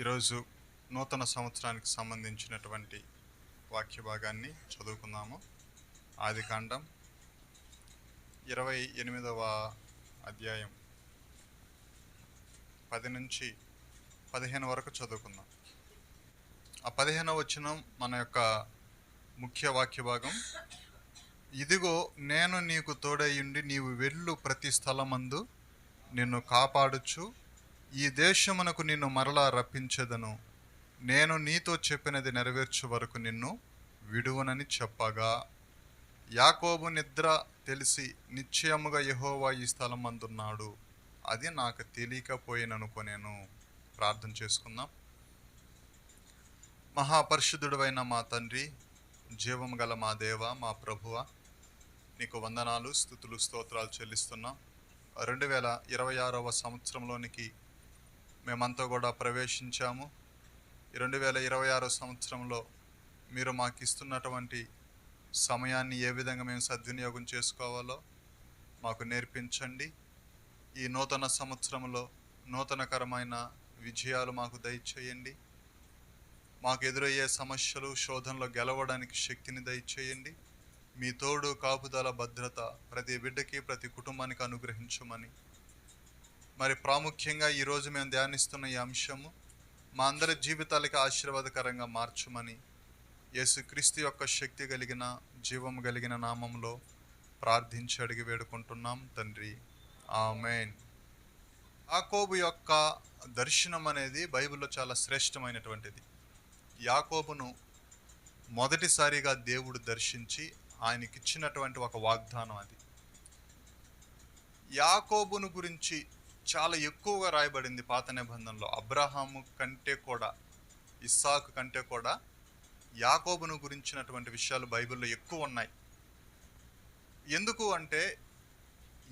ఈరోజు నూతన సంవత్సరానికి సంబంధించినటువంటి వాక్య భాగాన్ని చదువుకుందాము. ఆదికాండం 28వ అధ్యాయం 10 నుంచి 15 వరకు చదువుకుందాం. ఆ 15వ వచనం మన యొక్క ముఖ్య వాక్య భాగం. ఇదిగో నేను నీకు తోడయ్యుండి నీవు వెళ్ళు ప్రతి స్థలమందు నిన్ను కాపాడుచు ఈ దేశమునకు నిన్ను మరలా రప్పించెదను. నేను నీతో చెప్పినది నెరవేర్చు వరకు నిన్ను విడువనని చెప్పగా, యాకోబు నిద్ర తెలిసి నిశ్చయముగా యెహోవా ఈ స్థలం అందున్నాడు, అది నాకు తెలియకపోయిననుకొనేను. ప్రార్థన చేసుకుందాం. మహాపరిశుద్ధుడైన మా తండ్రి, జీవము గల మా దేవ, మా ప్రభువ, నీకు వందనాలు, స్తుతులు, స్తోత్రాలు చెల్లిస్తున్నాం. 2026వ సంవత్సరంలోనికి మేమంతా కూడా ప్రవేశించాము. 2026 సంవత్సరంలో మీరు మాకు ఇస్తున్నటువంటి సమయాన్ని ఏ విధంగా మేము సద్వినియోగం చేసుకోవాలో మాకు నేర్పించండి. ఈ నూతన సంవత్సరంలో నూతనకరమైన విజయాలు మాకు దయచేయండి. మాకు ఎదురయ్యే సమస్యలు, శోధనలో గెలవడానికి శక్తిని దయచేయండి. మీ తోడు, కాపుదల, భద్రత ప్రతి బిడ్డకి, ప్రతి కుటుంబానికి అనుగ్రహించమని, మరి ప్రాముఖ్యంగా ఈరోజు మేము ధ్యానిస్తున్న ఈ అంశము మా అందరి జీవితాలకి ఆశీర్వాదకరంగా మార్చమని యేసుక్రీస్తు యొక్క శక్తి కలిగిన, జీవము కలిగిన నామంలో ప్రార్థించి అడిగి వేడుకుంటున్నాం తండ్రి, ఆమేన్. యాకోబు యొక్క దర్శనం అనేది బైబిల్లో చాలా శ్రేష్టమైనటువంటిది. యాకోబును మొదటిసారిగా దేవుడు దర్శించి ఆయనకిచ్చినటువంటి ఒక వాగ్దానం అది. యాకోబును గురించి చాలా ఎక్కువగా రాయబడింది పాత నిబంధనలో. అబ్రహాము కంటే కూడా, ఇస్సాకు కంటే కూడా యాకోబును గురించినటువంటి విషయాలు బైబిల్లో ఎక్కువ ఉన్నాయి. ఎందుకు అంటే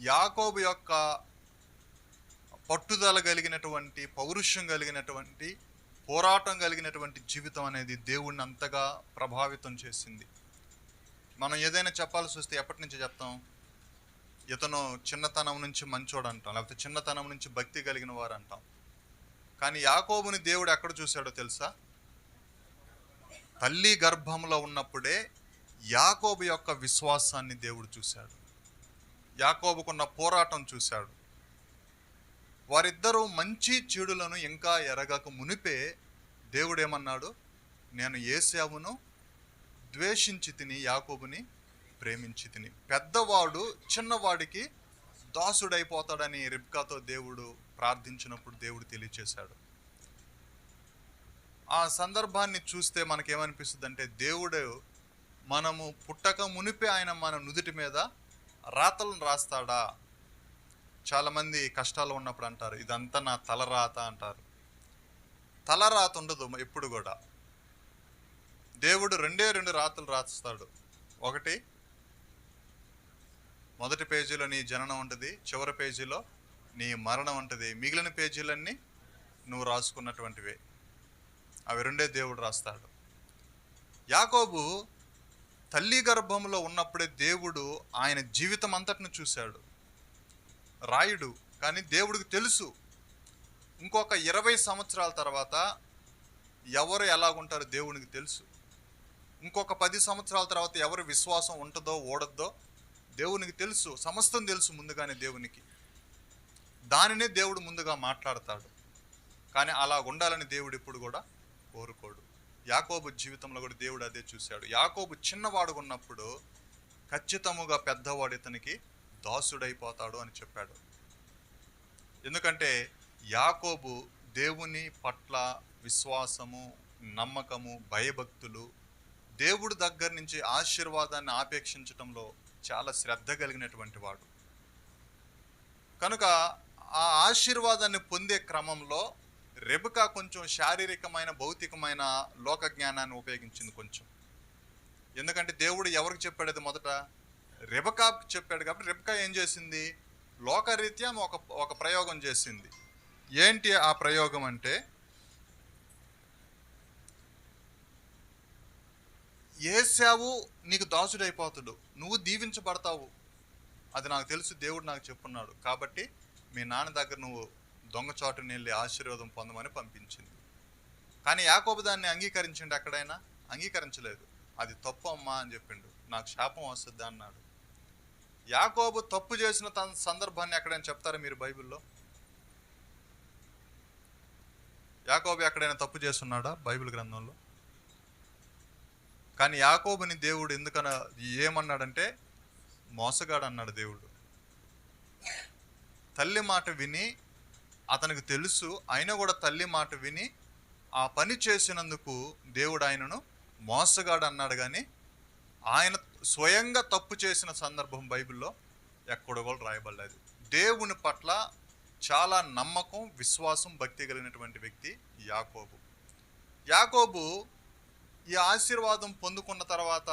యాకోబు యొక్క పట్టుదల కలిగినటువంటి, పౌరుషం కలిగినటువంటి, పోరాటం కలిగినటువంటి జీవితం అనేది దేవుణ్ణి అంతగా ప్రభావితం చేసింది. మనం ఏదైనా చెప్పాల్సి వస్తే ఎప్పటి నుంచి చెప్తాం? ఇతను చిన్నతనం నుంచి మంచోడు అంటాం, లేకపోతే చిన్నతనం నుంచి భక్తి కలిగిన వారు అంటాం. కానీ యాకోబుని దేవుడు ఎక్కడ చూశాడో తెలుసా? తల్లి గర్భంలో ఉన్నప్పుడే యాకోబు యొక్క విశ్వాసాన్ని దేవుడు చూశాడు. యాకోబుకున్న పోరాటం చూశాడు. వారిద్దరూ మంచి చెడులను ఇంకా ఎరగక మునిపే దేవుడు ఏమన్నాడు? నేను ఏశావును ద్వేషించి తిని, యాకోబుని ప్రేమించి తిని. పెద్దవాడు చిన్నవాడికి దాసుడైపోతాడని రిబ్కాతో దేవుడు ప్రార్థించినప్పుడు దేవుడు తెలియచేశాడు. ఆ సందర్భాన్ని చూస్తే మనకేమనిపిస్తుంది అంటే, దేవుడు మనము పుట్టక మునిపే ఆయన మన నుదుటి మీద రాతలను రాస్తాడా? చాలామంది కష్టాలు ఉన్నప్పుడు అంటారు, ఇదంతా నా తలరాత అంటారు. తలరాత ఉండదు ఎప్పుడు కూడా. దేవుడు రెండు రాతలు రాస్తాడు. ఒకటి, మొదటి పేజీలో నీ జననం ఉంటుంది, చివరి పేజీలో నీ మరణం ఉంటుంది. మిగిలిన పేజీలన్నీ నువ్వు రాసుకున్నటువంటివే. అవి రెండే దేవుడు రాస్తాడు. యాకోబు తల్లి గర్భంలో ఉన్నప్పుడే దేవుడు ఆయన జీవితం అంతటిని చూశాడు. రాయుడు, కానీ దేవుడికి తెలుసు ఇంకొక 20 సంవత్సరాల తర్వాత ఎవరు ఎలాగుంటారో దేవునికి తెలుసు. ఇంకొక 10 సంవత్సరాల తర్వాత ఎవరు విశ్వాసం ఉంటుందో ఓడద్దో దేవునికి తెలుసు. సమస్తం తెలుసు ముందుగానే దేవునికి. దానినే దేవుడు ముందుగా మాట్లాడతాడు. కానీ అలా ఉండాలని దేవుడు ఎప్పుడు కూడా కోరుకోడు. యాకోబు జీవితంలో కూడా దేవుడు అదే చూశాడు. యాకోబు చిన్నవాడు ఉన్నప్పుడు ఖచ్చితముగా పెద్దవాడు ఇతనికి దాసుడైపోతాడు అని చెప్పాడు. ఎందుకంటే యాకోబు దేవుని పట్ల విశ్వాసము, నమ్మకము, భయభక్తులు, దేవుడి దగ్గర నుంచి ఆశీర్వాదాన్ని ఆపేక్షించడంలో చాలా శ్రద్ధ కలిగినటువంటి వాడు. కనుక ఆ ఆశీర్వాదాన్ని పొందే క్రమంలో రెబెకా కొంచెం శారీరకమైన, భౌతికమైన లోక జ్ఞానాన్ని ఉపయోగించింది కొంచెం. ఎందుకంటే దేవుడు ఎవరికి చెప్పాడు? అది మొదట రెబెకాకు చెప్పాడు. కాబట్టి రెబెకా ఏం చేసింది? లోకరీత్యా ఒక ప్రయోగం చేసింది. ఏంటి ఆ ప్రయోగం అంటే, ఏశావు నీకు దాసుడైపోతాడు, నువ్వు దీవించబడతావు, అది నాకు తెలుసు, దేవుడు నాకు చెప్పున్నాడు, కాబట్టి మీ నాన్న దగ్గర నువ్వు దొంగచాటుని వెళ్ళి ఆశీర్వాదం పొందమని పంపించింది. కానీ యాకోబు దాన్ని అంగీకరించండి, ఎక్కడైనా అంగీకరించలేదు. అది తప్పు అమ్మా అని చెప్పిండు, నాకు శాపం వస్తుంది అన్నాడు. యాకోబు తప్పు చేసిన తన సందర్భాన్ని ఎక్కడైనా చెప్తారా మీరు బైబిల్లో? యాకోబు ఎక్కడైనా తప్పు చేస్తున్నాడా బైబిల్ గ్రంథంలో? కానీ యాకోబుని దేవుడు ఎందుకన ఏమన్నాడంటే మోసగాడు అన్నాడు దేవుడు. తల్లి మాట విని, అతనికి తెలుసు అయినా కూడా తల్లి మాట విని ఆ పని చేసినందుకు దేవుడు ఆయనను మోసగాడు అన్నాడు. కానీ ఆయన స్వయంగా తప్పు చేసిన సందర్భం బైబిల్లో ఎక్కడ కూడా రాయబడలేదు. దేవుని పట్ల చాలా నమ్మకం, విశ్వాసం, భక్తి కలిగినటువంటి వ్యక్తి యాకోబు. యాకోబు ఈ ఆశీర్వాదం పొందుకున్న తర్వాత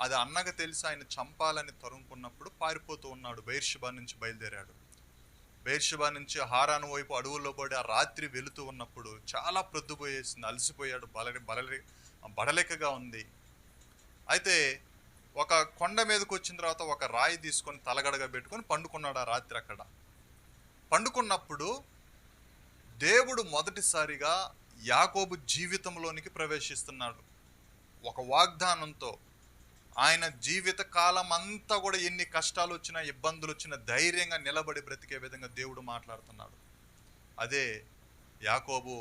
అది అన్నగా తెలిసి ఆయన చంపాలని తరుముకున్నప్పుడు పారిపోతూ ఉన్నాడు. బెయేర్షెబా నుంచి బయలుదేరాడు. బెయేర్షెబా నుంచి హారాను వైపు అడవుల్లో పడి ఆ రాత్రి వెళుతూ ఉన్నప్పుడు చాలా ప్రొద్దుపోయేసింది, అలసిపోయాడు, బడలేకగా ఉంది. అయితే ఒక కొండ మీదకి వచ్చిన తర్వాత ఒక రాయి తీసుకొని తలగడగా పెట్టుకొని పండుకున్నాడు ఆ రాత్రి. అక్కడ పండుకున్నప్పుడు దేవుడు మొదటిసారిగా యాకోబు జీవితంలోనికి ప్రవేశిస్తున్నాడు ఒక వాగ్దానంతో. ఆయన జీవిత కాలం అంతా కూడా ఎన్ని కష్టాలు వచ్చినా, ఇబ్బందులు వచ్చినా ధైర్యంగా నిలబడి బ్రతికే విధంగా దేవుడు మాట్లాడుతున్నాడు. అదే యాకోబు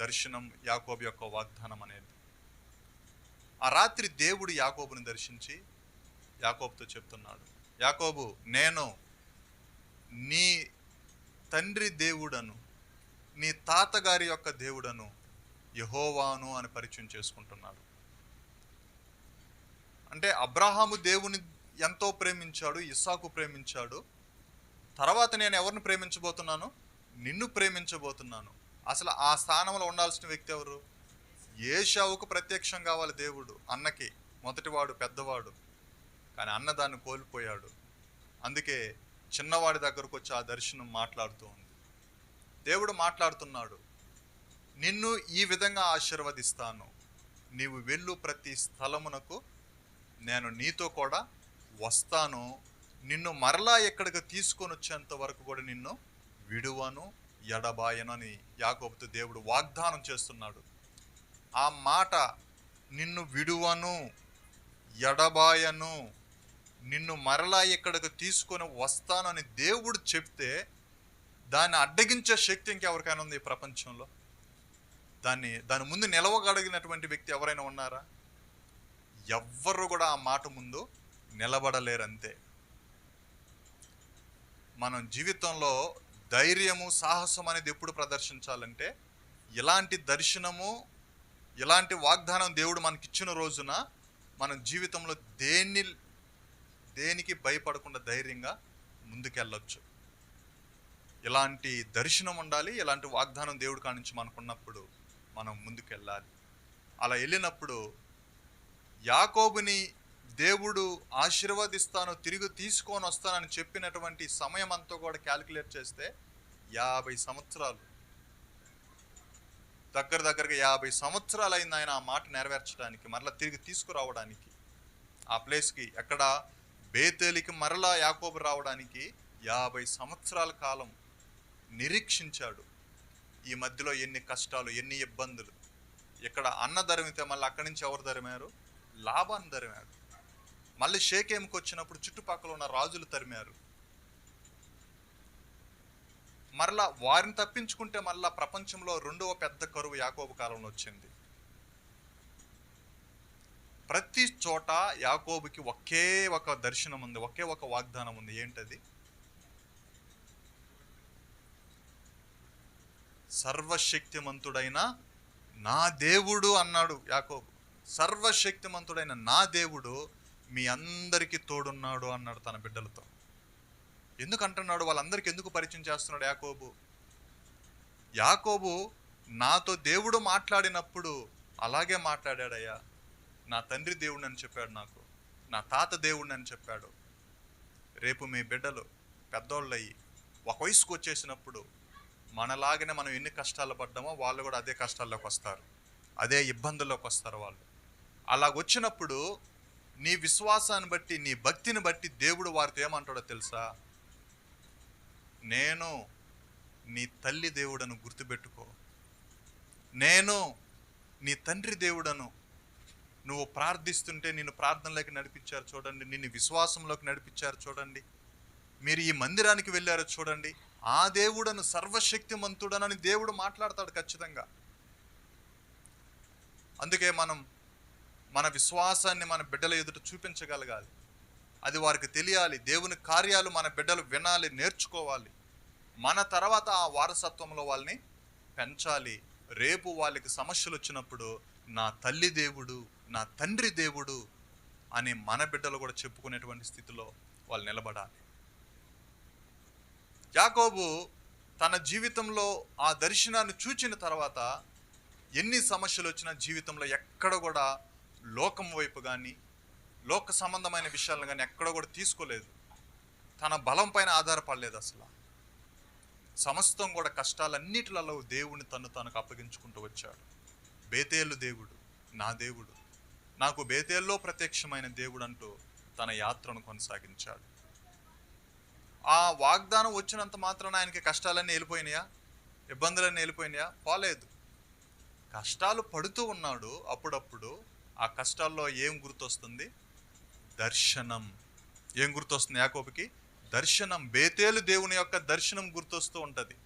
దర్శనం, యాకోబు యొక్క వాగ్దానం అనేది. ఆ రాత్రి దేవుడు యాకోబుని దర్శించి యాకోబుతో చెప్తున్నాడు, యాకోబు, నేను నీ తండ్రి దేవుడను, నీ తాతగారి యొక్క దేవుడను, యెహోవాను అని పరిచయం చేసుకుంటున్నాడు. అంటే అబ్రహాము దేవుని ఎంతో ప్రేమించాడు, ఇస్సాకు ప్రేమించాడు. తర్వాత నేను ఎవరిని ప్రేమించబోతున్నాను? నిన్ను ప్రేమించబోతున్నాను. అసలు ఆ స్థానంలో ఉండాల్సిన వ్యక్తి ఎవరు? ఏశావుకు ప్రత్యక్షం కావాలి దేవుడు, అన్నకి మొదటివాడు, పెద్దవాడు. కానీ అన్న దాన్ని కోల్పోయాడు. అందుకే చిన్నవాడి దగ్గరకు వచ్చి ఆ దర్శనం మాట్లాడుతూ ఉంది. దేవుడు మాట్లాడుతున్నాడు, నిన్ను ఈ విధంగా ఆశీర్వదిస్తాను, నీవు వెళ్ళు ప్రతి స్థలమునకు నేను నీతో కూడా వస్తాను, నిన్ను మరలా ఎక్కడికి తీసుకొని వచ్చేంత వరకు కూడా నిన్ను విడువను, ఎడబాయను అని యాకోబుతో దేవుడు వాగ్దానం చేస్తున్నాడు. ఆ మాట, నిన్ను విడువను, ఎడబాయను, నిన్ను మరలా ఎక్కడికి తీసుకొని వస్తానని దేవుడు చెప్తే దాన్ని అడ్డగించే శక్తి ఇంకెవరికైనా ఉంది ఈ ప్రపంచంలో? దాని ముందు నిలవగలిగినటువంటి వ్యక్తి ఎవరైనా ఉన్నారా? ఎవ్వరు కూడా ఆ మాట ముందు నిలబడలేరంతే. మనం జీవితంలో ధైర్యము, సాహసం అనేది ఎప్పుడు ప్రదర్శించాలంటే ఇలాంటి దర్శనము, ఇలాంటి వాగ్దానం దేవుడు మనకిచ్చిన రోజున మనం జీవితంలో దేనికి భయపడకుండా ధైర్యంగా ముందుకెళ్ళొచ్చు. ఇలాంటి దర్శనం ఉండాలి, ఇలాంటి వాగ్దానం దేవుడు కానించి మనకున్నప్పుడు మనం ముందుకెళ్ళాలి. అలా వెళ్ళినప్పుడు యాకోబుని దేవుడు ఆశీర్వదిస్తాను, తిరిగి తీసుకొని వస్తానని చెప్పినటువంటి సమయం అంతా కూడా క్యాలిక్యులేట్ చేస్తే 50 సంవత్సరాలు, దగ్గరగా 50 సంవత్సరాలు అయింది ఆయన ఆ మాట నెరవేర్చడానికి, మరలా తిరిగి తీసుకురావడానికి ఆ ప్లేస్కి. ఎక్కడ? బేతేలికి మరలా యాకోబు రావడానికి 50 సంవత్సరాల కాలం నిరీక్షించాడు. ఈ మధ్యలో ఎన్ని కష్టాలు, ఎన్ని ఇబ్బందులు. ఇక్కడ అన్న ధరిమితే మళ్ళీ అక్కడి నుంచి ఎవరు ధరిమారు? లాబాను ధరిమాడు. మళ్ళీ షేకేంకి వచ్చినప్పుడు చుట్టుపక్కల ఉన్న రాజులు తరిమారు. మరలా వారిని తప్పించుకుంటే మళ్ళా ప్రపంచంలో రెండవ పెద్ద కరువు యాకోబు కాలంలో వచ్చింది. ప్రతి చోట యాకోబుకి ఒకే ఒక దర్శనం ఉంది, ఒకే ఒక వాగ్దానం ఉంది. ఏంటది? సర్వశక్తిమంతుడైన నా దేవుడు అన్నాడు యాకోబు. సర్వశక్తిమంతుడైన నా దేవుడు మీ అందరికీ తోడున్నాడు అన్నాడు తన బిడ్డలతో. ఎందుకు అంటున్నాడు? వాళ్ళందరికీ ఎందుకు పరిచయం చేస్తున్నాడు యాకోబు? యాకోబు నాతో దేవుడు మాట్లాడినప్పుడు అలాగే మాట్లాడాడయ్యా. నా తండ్రి దేవుడిని అని చెప్పాడు, నాకు నా తాత దేవుడిని అని చెప్పాడు. రేపు మీ బిడ్డలు పెద్దోళ్ళు అయ్యి ఒక వయసుకు వచ్చేసినప్పుడు మనలాగానే మనం ఎన్ని కష్టాలు పడ్డామో వాళ్ళు కూడా అదే కష్టాల్లోకి వస్తారు, అదే ఇబ్బందుల్లోకి వస్తారు వాళ్ళు. అలాగొచ్చినప్పుడు నీ విశ్వాసాన్ని బట్టి, నీ భక్తిని బట్టి దేవుడు వారితో ఏమంటాడో తెలుసా? నేను నీ తల్లి దేవుడను గుర్తుపెట్టుకో, నేను నీ తండ్రి దేవుడను. నువ్వు ప్రార్థిస్తుంటే నిన్ను ప్రార్థనలోకి నడిపించారు చూడండి, నిన్ను విశ్వాసంలోకి నడిపించారు చూడండి, మీరు ఈ మందిరానికి వెళ్ళారు చూడండి, ఆ దేవుడను, సర్వశక్తిమంతుడనని దేవుడు మాట్లాడతాడు ఖచ్చితంగా. అందుకే మనం మన విశ్వాసాన్ని మన బిడ్డల ఎదుట చూపించగలగాలి. అది వారికి తెలియాలి. దేవుని కార్యాలు మన బిడ్డలు వినాలి, నేర్చుకోవాలి. మన తర్వాత ఆ వారసత్వంలో వాళ్ళని పెంచాలి. రేపు వాళ్ళకి సమస్యలు వచ్చినప్పుడు నా తల్లి దేవుడు, నా తండ్రి దేవుడు అని మన బిడ్డలు కూడా చెప్పుకునేటువంటి స్థితిలో వాళ్ళు నిలబడాలి. యాకోబు తన జీవితంలో ఆ దర్శనాన్ని చూచిన తర్వాత ఎన్ని సమస్యలు వచ్చినా జీవితంలో ఎక్కడ కూడా లోకం వైపు కానీ లోక సంబంధమైన విషయాలను కానీ ఎక్కడ కూడా తీసుకోలేదు. తన బలం పైన ఆధారపడలేదు. అసలు సమస్తం కూడా కష్టాలన్నిటిలలో దేవుని తనకు అప్పగించుకుంటూ వచ్చాడు. బేతేలు దేవుడు నా దేవుడు, నాకు బేతేల్లో ప్రత్యక్షమైన దేవుడు అంటూ తన యాత్రను కొనసాగించాడు. ఆ వాగ్దానం వచ్చినంత మాత్రాన ఆయనకి కష్టాలన్నీ వెళ్ళిపోయినాయా, ఇబ్బందులన్నీ వెళ్ళిపోయినాయా? పోలేదు. కష్టాలు పడుతూ ఉన్నాడు. అప్పుడప్పుడు ఆ కష్టాల్లో ఏం గుర్తొస్తుంది? దర్శనం. ఏం గుర్తొస్తుంది యాకోబుకి? దర్శనం. బేతేలు దేవుని యొక్క దర్శనం గుర్తొస్తూ ఉంటుంది.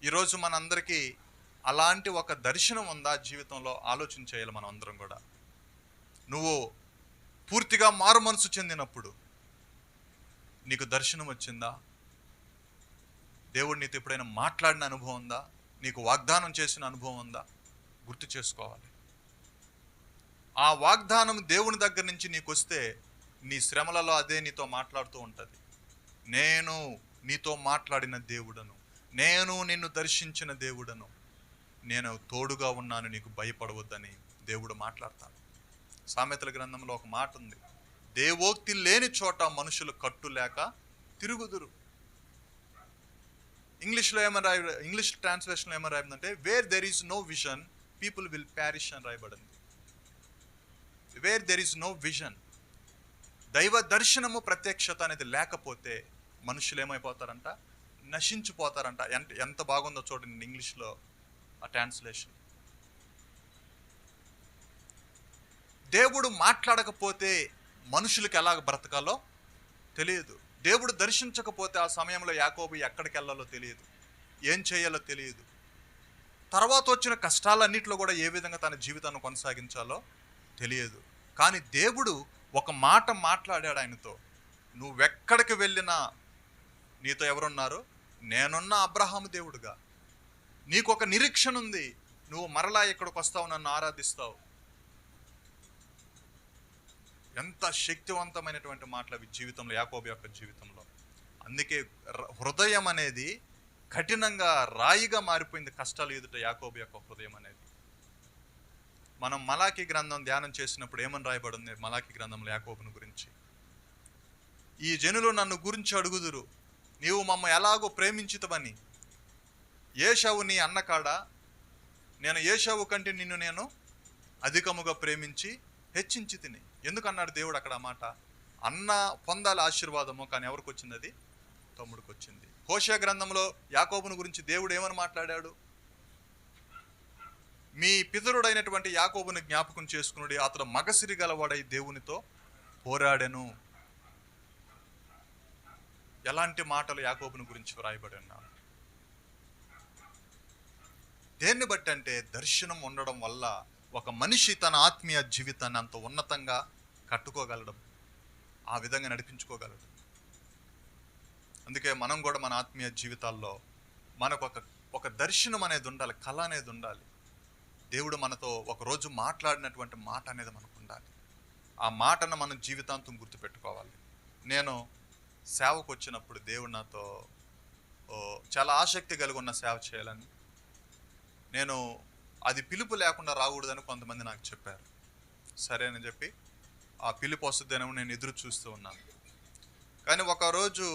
ఈరోజు మనందరికీ అలాంటి ఒక దర్శనం ఉందా జీవితంలో? ఆలోచన చేయాలి మనం అందరం కూడా. నువ్వు పూర్తిగా మారు మనసు చెందినప్పుడు నీకు దర్శనం వచ్చిందా? దేవుడు నీతో ఎప్పుడైనా మాట్లాడిన అనుభవం ఉందా? నీకు వాగ్దానం చేసిన అనుభవం ఉందా? గుర్తు చేసుకోవాలి. ఆ వాగ్దానం దేవుని దగ్గర నుంచి నీకు వస్తే నీ శ్రమలలో అదే నీతో మాట్లాడుతూ ఉంటుంది. నేను నీతో మాట్లాడిన దేవుడను, నేను నిన్ను దర్శించిన దేవుడను, నేను తోడుగా ఉన్నాను, నీకు భయపడవద్దని దేవుడు మాట్లాడతాడు. సామెతల గ్రంథంలో ఒక మాట ఉంది, దేవోక్తి లేని చోట మనుషులు కట్టు లేక తిరుగుదురు. ఇంగ్లీష్ ట్రాన్స్లేషన్లో ఏమని రాయిందంటే, where there is no vision people will perish అని రాయబడింది. Where there is no vision, దైవ దర్శనము ప్రత్యక్షత అనేది లేకపోతే మనుషులు ఏమైపోతారంట? నశించిపోతారంట. ఎంత బాగుందో చూడండి ఇంగ్లీష్లో ఆ ట్రాన్స్లేషన్. దేవుడు మాట్లాడకపోతే మనుషులకు ఎలా బ్రతకాలో తెలియదు. దేవుడు దర్శించకపోతే ఆ సమయంలో యాకోబు ఎక్కడికి వెళ్ళాలో తెలియదు, ఏం చేయాలో తెలియదు. తర్వాత వచ్చిన కష్టాలన్నింటిలో కూడా ఏ విధంగా తన జీవితాన్ని కొనసాగించాలో తెలియదు. కానీ దేవుడు ఒక మాట మాట్లాడాడు ఆయనతో. నువ్వెక్కడికి వెళ్ళినా నీతో ఎవరున్నారు? నేనున్న అబ్రహాము దేవుడుగా. నీకు ఒక నిరీక్షణ ఉంది, నువ్వు మరలా ఇక్కడికి వస్తావు, నన్ను ఆరాధిస్తావు. ఎంత శక్తివంతమైనటువంటి మాటలు అవి జీవితంలో, యాకోబు యొక్క జీవితంలో. అందుకే హృదయం అనేది కఠినంగా రాయిగా మారిపోయింది కష్టాలు ఎదుట యాకోబు యొక్క హృదయం అనేది. మనం మలాకి గ్రంథం ధ్యానం చేసినప్పుడు ఏమని రాయబడింది మలాకి గ్రంథంలో యాకోబుని గురించి? ఈ జనులు నన్ను గురించి అడుగుదురు, నీవు మమ్మ ఎలాగో ప్రేమించుతవని. ఏశావు నీ అన్నకాడ, నేను ఏశావు కంటే నిన్ను నేను అధికముగా ప్రేమించి హెచ్చించి తిని. ఎందుకన్నాడు దేవుడు అక్కడ మాట? అన్న పొందాలి ఆశీర్వాదము, కానీ ఎవరికి వచ్చింది? అది తమ్ముడికి వచ్చింది. హోషేయ గ్రంథంలో యాకోబుని గురించి దేవుడు ఏమని మాట్లాడాడు? మీ పితరుడైనటువంటి యాకోబుని జ్ఞాపకం చేసుకునుడి, అతడు మగసిరి గలవాడై దేవునితో పోరాడెను. ఎలాంటి మాటలు యాకోబుని గురించి వ్రాయబడి ఉన్నారు? దేన్ని బట్టి అంటే దర్శనం ఉండడం వల్ల ఒక మనిషి తన ఆత్మీయ జీవితాన్ని అంత ఉన్నతంగా కట్టుకోగలడం, ఆ విధంగా నడిపించుకోగలడు. అందుకే మనం కూడా మన ఆత్మీయ జీవితాల్లో మనకు ఒక దర్శనం అనేది ఉండాలి, కళ అనేది ఉండాలి. దేవుడు మనతో ఒకరోజు మాట్లాడినటువంటి మాట అనేది మనకు ఉండాలి. ఆ మాటను మనం జీవితాంతం గుర్తుపెట్టుకోవాలి. నేను సేవకు వచ్చినప్పుడు దేవుడు నాతో చాలా ఆసక్తి కలిగి ఉన్న సేవ చేయాలని, నేను అది పిలుపు లేకుండా రాకూడదని కొంతమంది నాకు చెప్పారు. సరే అని చెప్పి ఆ పిలుపు వస్తుందేమో నేను ఎదురు చూస్తూ ఉన్నాను. కానీ ఒకరోజు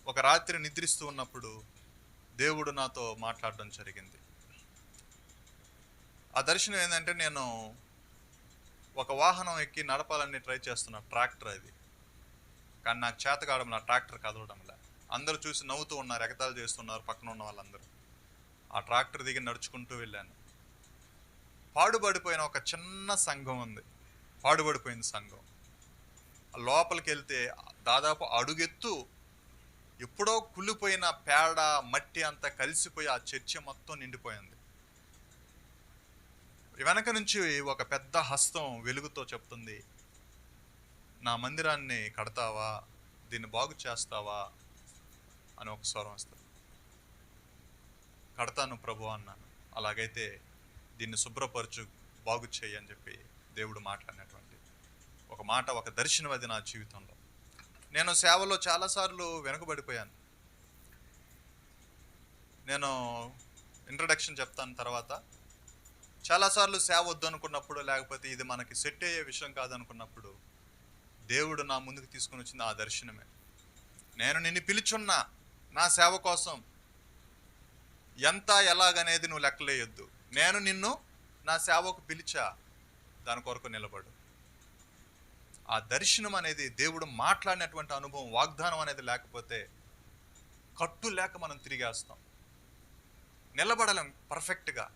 ఒక రాత్రి నిద్రిస్తూ ఉన్నప్పుడు దేవుడు నాతో మాట్లాడడం జరిగింది. ఆ దర్శనం ఏంటంటే, నేను ఒక వాహనం ఎక్కి నడపాలని ట్రై చేస్తున్నా, ట్రాక్టర్ అది. కానీ నాకు చేత కావడం, నా ట్రాక్టర్ కదలడంలా. అందరూ చూసి నవ్వుతూ ఉన్నారు, ఎగతాళి చేస్తున్నారు పక్కన ఉన్న వాళ్ళందరూ. ఆ ట్రాక్టర్ దిగి నడుచుకుంటూ వెళ్ళాను. పాడుబడిపోయిన ఒక చిన్న సంఘం ఉంది. పాడుబడిపోయిన సంఘం. లోపలికి వెళ్తే దాదాపు అడుగెత్తు ఎప్పుడో కుళ్ళిపోయిన పేడ మట్టి అంతా కలిసిపోయి ఆ చర్చి మొత్తం నిండిపోయింది. వెనక నుంచి ఒక పెద్ద హస్తం వెలుగుతో చెప్తుంది, నా మందిరాన్ని కడతావా, దీన్ని బాగు చేస్తావా అని ఒక స్వరం వస్తుంది. కడతాను ప్రభు అన్నాను. అలాగైతే దీన్ని శుభ్రపరచు, బాగు చేయి అని చెప్పి దేవుడు మాట్లాడినటువంటి ఒక మాట, ఒక దర్శనం అది నా జీవితంలో. నేను సేవలో చాలాసార్లు వెనుకబడిపోయాను. నేను ఇంట్రడక్షన్ చెప్తాను తర్వాత. చాలాసార్లు సేవ వద్దనుకున్నప్పుడు, లేకపోతే ఇది మనకి సెట్ అయ్యే విషయం కాదనుకున్నప్పుడు దేవుడు నా ముందుకు తీసుకుని వచ్చింది ఆ దర్శనమే. నేను నిన్ను పిలుచున్నా నా సేవ కోసం, ఎంత ఎలాగనేది నువ్వు లెక్కలేయొద్దు. నేను నిన్ను నా సేవకు పిలిచా, దాని కొరకు నిలబడు. ఆ దర్శనం అనేది, దేవుడు మాట్లాడినటువంటి అనుభవం, వాగ్దానం అనేది లేకపోతే కట్టు లేక మనం తిరిగేస్తాం. నిలబడలేం పర్ఫెక్ట్గా.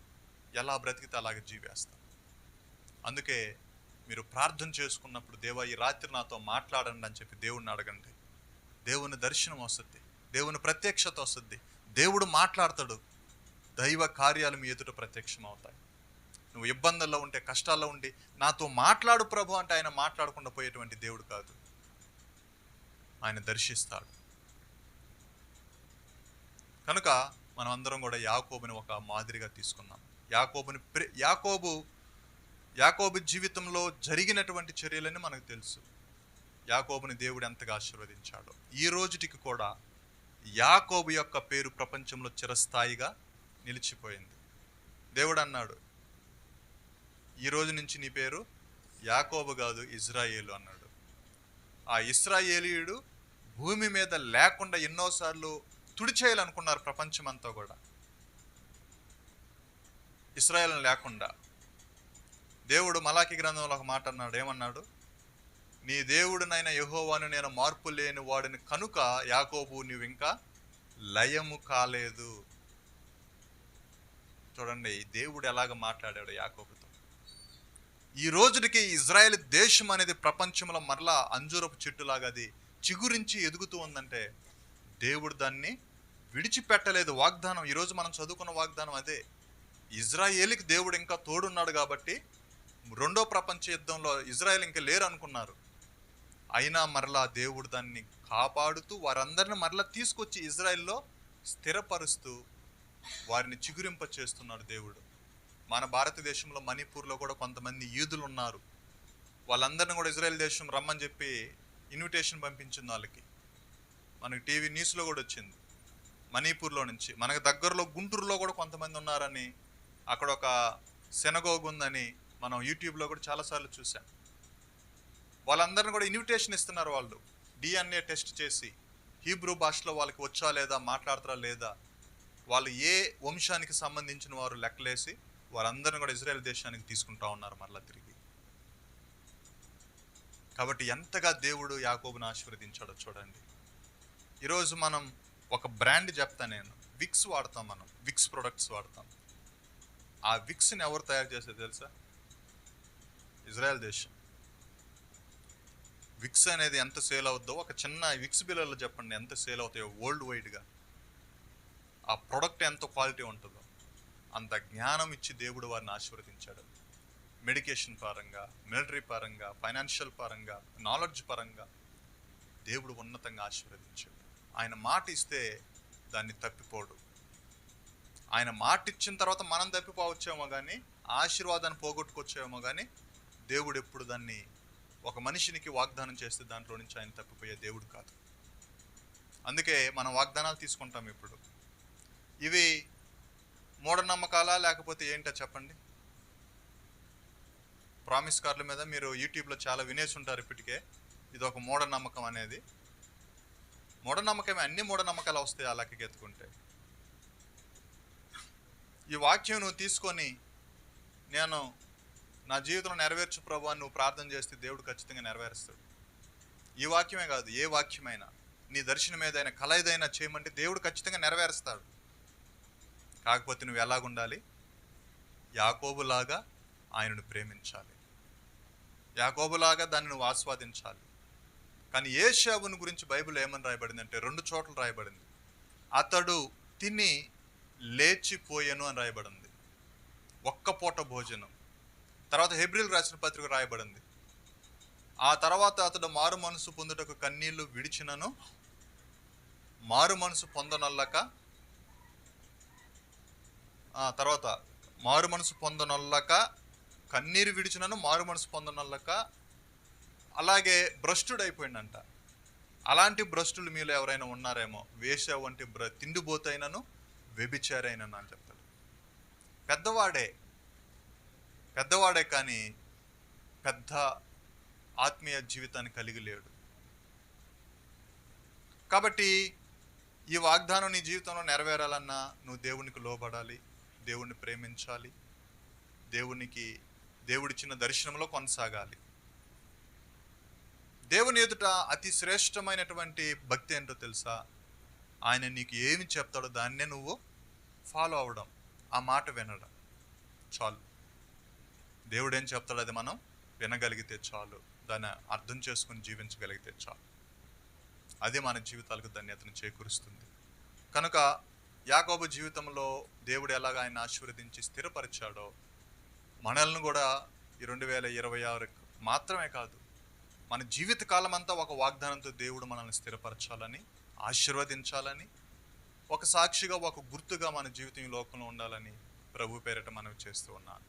ఎలా బ్రతికితే అలాగే జీవేస్తాం. అందుకే మీరు ప్రార్థన చేసుకున్నప్పుడు, దేవా ఈ రాత్రి నాతో మాట్లాడండి అని చెప్పి దేవుడిని అడగండి. దేవుని దర్శనం వస్తుంది, దేవుని ప్రత్యక్షత వస్తుంది, దేవుడు మాట్లాడతాడు. దైవ కార్యాలు మీ ఎదుట ప్రత్యక్షం అవుతాయి. నువ్వు ఇబ్బందుల్లో ఉంటే, కష్టాల్లో ఉండి నాతో మాట్లాడు ప్రభు అంటే ఆయన మాట్లాడకుండా పోయేటువంటి దేవుడు కాదు. ఆయన దర్శిస్తాడు. కనుక మనం అందరం కూడా యాకోబుని ఒక మాదిరిగా తీసుకున్నాం. యాకోబు జీవితంలో జరిగినటువంటి చర్యలని మనకు తెలుసు. యాకోబుని దేవుడు ఎంతగా ఆశీర్వదించాడో. ఈ రోజుటికి కూడా యాకోబు యొక్క పేరు ప్రపంచంలో చిరస్థాయిగా నిలిచిపోయింది. దేవుడు అన్నాడు, ఈ రోజు నుంచి నీ పేరు యాకోబు కాదు, ఇజ్రాయేలు అన్నాడు. ఆ ఇశ్రాయేలీయుడు భూమి మీద లేకుండా ఎన్నోసార్లు తుడిచేయాలనుకున్నారు ప్రపంచమంతా కూడా. ఇశ్రాయేలును లేకుండా దేవుడు మలాకి గ్రంథంలో ఒక మాట అన్నాడు. ఏమన్నాడు? నీ దేవుడినైన యెహోవాను నేను మార్పు లేని వాడిని కనుక యాకోబు నువ్వు ఇంకా లయము కాలేదు. చూడండి దేవుడు ఎలాగ మాట్లాడాడు యాకోబుతో. ఈ రోజుకి ఇజ్రాయెల్ దేశం అనేది ప్రపంచంలో మరలా అంజూరపు చెట్టులాగా అది చిగురించి ఎదుగుతూ ఉందంటే దేవుడు దాన్ని విడిచిపెట్టలేదు. వాగ్దానం, ఈరోజు మనం చదువుకున్న వాగ్దానం అదే. ఇజ్రాయేలుకి దేవుడు ఇంకా తోడున్నాడు కాబట్టి రెండో ప్రపంచ యుద్ధంలో ఇజ్రాయెల్ ఇంకా లేరు అనుకున్నారు. అయినా మరలా దేవుడు దాన్ని కాపాడుతూ వారందరిని మరలా తీసుకొచ్చి ఇజ్రాయెల్లో స్థిరపరుస్తూ వారిని చిగురింప చేస్తున్నాడు దేవుడు. మన భారతదేశంలో మణిపూర్లో కూడా కొంతమంది యూదులు ఉన్నారు. వాళ్ళందరినీ కూడా ఇజ్రాయెల్ దేశం రమ్మని చెప్పి ఇన్విటేషన్ పంపించింది వాళ్ళకి. మనకి టీవీ న్యూస్లో కూడా వచ్చింది. మణిపూర్లో నుంచి మనకు దగ్గరలో గుంటూరులో కూడా కొంతమంది ఉన్నారని, అక్కడ ఒక సెనగోగ్ ఉందని మనం యూట్యూబ్లో కూడా చాలాసార్లు చూసాం. వాళ్ళందరినీ కూడా ఇన్విటేషన్ ఇస్తున్నారు. వాళ్ళు DNA టెస్ట్ చేసి హీబ్రూ భాషలో వాళ్ళకి వచ్చా లేదా, మాట్లాడతారా లేదా, వాళ్ళు ఏ వంశానికి సంబంధించిన వారు లెక్కలేసి వారందరిని కూడా ఇజ్రాయెల్ దేశానికి తీసుకుంటా ఉన్నారు మరలా తిరిగి. కాబట్టి ఎంతగా దేవుడు యాకోబును ఆశీర్వదించాడో చూడండి. ఈరోజు మనం ఒక బ్రాండ్ చెప్తా, నేను విక్స్ వాడతాం. మనం విక్స్ ప్రొడక్ట్స్ వాడతాం. ఆ విక్స్ని ఎవరు తయారు చేసేది తెలుసా? ఇజ్రాయెల్ దేశం. విక్స్ అనేది ఎంత సేల్ అవుద్దో, ఒక చిన్న విక్స్ బిల్లర్లు చెప్పండి ఎంత సేల్ అవుతాయో వరల్డ్ వైడ్గా. ఆ ప్రొడక్ట్ ఎంత క్వాలిటీ ఉంటుందో అంత జ్ఞానం ఇచ్చి దేవుడు వారిని ఆశీర్వదించాడు. మెడికేషన్ పరంగా, మిలిటరీ పరంగా, ఫైనాన్షియల్ పరంగా, నాలెడ్జ్ పరంగా దేవుడు ఉన్నతంగా ఆశీర్వదించాడు. ఆయన మాట ఇస్తే దాన్ని తప్పిపోడు. ఆయన మాట ఇచ్చిన తర్వాత మనం తప్పిపోవచ్చేమో కానీ, ఆశీర్వాదాన్ని పోగొట్టుకొచ్చేమో కానీ, దేవుడు ఎప్పుడు దాన్ని ఒక మనిషినికి వాగ్దానం చేస్తే దాంట్లో నుంచి ఆయన తప్పిపోయే దేవుడు కాదు. అందుకే మనం వాగ్దానాలు తీసుకుంటాం. ఇప్పుడు ఇవి మూఢనమ్మకాలా లేకపోతే ఏంటో చెప్పండి? ప్రామిస్ కార్డుల మీద మీరు యూట్యూబ్లో చాలా వినేసి ఉంటారు ఇప్పటికే. ఇది ఒక మూఢనమ్మకం అనేది. మూఢనమ్మకమే. అన్ని మూఢనమ్మకాలు వస్తాయి ఆ లెక్కకి ఎత్తుకుంటే. ఈ వాక్యం నువ్వు తీసుకొని, నేను నా జీవితంలో నెరవేర్చు ప్రభు అని నువ్వు ప్రార్థన చేస్తే దేవుడు ఖచ్చితంగా నెరవేరుస్తాడు. ఈ వాక్యమే కాదు, ఏ వాక్యమైనా, నీ దర్శనం ఏదైనా కల ఏదైనా చేయమంటే దేవుడు ఖచ్చితంగా నెరవేరుస్తాడు. కాకపోతే నువ్వు ఎలాగుండాలి? యాకోబులాగా ఆయనను ప్రేమించాలి. యాకోబులాగా దాన్ని నువ్వు ఆస్వాదించాలి. కానీ ఏశావుని గురించి బైబిల్ ఏమని రాయబడింది అంటే 2 చోట్ల రాయబడింది. అతడు తిని లేచిపోయెను అని రాయబడింది. ఒక్క పూట భోజనం. తర్వాత హెబ్రీయులకు రాసిన పత్రిక రాయబడింది. ఆ తర్వాత అతడు మారు మనసు పొందుటకు కన్నీళ్లు విడిచినను మారు మనసు పొందనొల్లక, తర్వాత మారు మనసు పొందనొల్లక కన్నీరు విడిచినను మారు మనసు పొందనొల్లక, అలాగే భ్రష్టుడైపోయిందంట. అలాంటి భ్రష్టులు మీలో ఎవరైనా ఉన్నారేమో. వేశ్య వంటి తిండిబోతైనను వ్యభిచారైనను అని చెప్తాడు. పెద్దవాడే కానీ పెద్ద ఆత్మీయ జీవితాన్ని కలిగి లేడు. కాబట్టి ఈ వాగ్దానం నీ జీవితంలో నెరవేరాలన్నా నువ్వు దేవునికి లోబడాలి, దేవుణ్ణి ప్రేమించాలి, దేవుడిచ్చిన దర్శనంలో కొనసాగాలి. దేవుని ఎదుట అతి శ్రేష్టమైనటువంటి భక్తి ఏంటో తెలుసా? ఆయన నీకు ఏమి చెప్తాడో దాన్నే నువ్వు ఫాలో అవ్వడం, ఆ మాట వినడం చాలు. దేవుడు ఏం చెప్తాడో అది మనం వినగలిగితే చాలు, దాన్ని అర్థం చేసుకుని జీవించగలిగితే చాలు. అదే మన జీవితాలకు ధన్యతను చేకూరుస్తుంది. కనుక యాకోబు జీవితంలో దేవుడు ఎలాగ ఆయన ఆశీర్వదించి స్థిరపరిచాడో మనల్ని కూడా ఈ 2026 మాత్రమే కాదు, మన జీవిత కాలం అంతా ఒక వాగ్దానంతో దేవుడు మనల్ని స్థిరపరచాలని, ఆశీర్వదించాలని, ఒక సాక్షిగా, ఒక గుర్తుగా మన జీవితం ఈ లోకంలో ఉండాలని ప్రభు పేరిట మనవి చేస్తూ ఉన్నాను.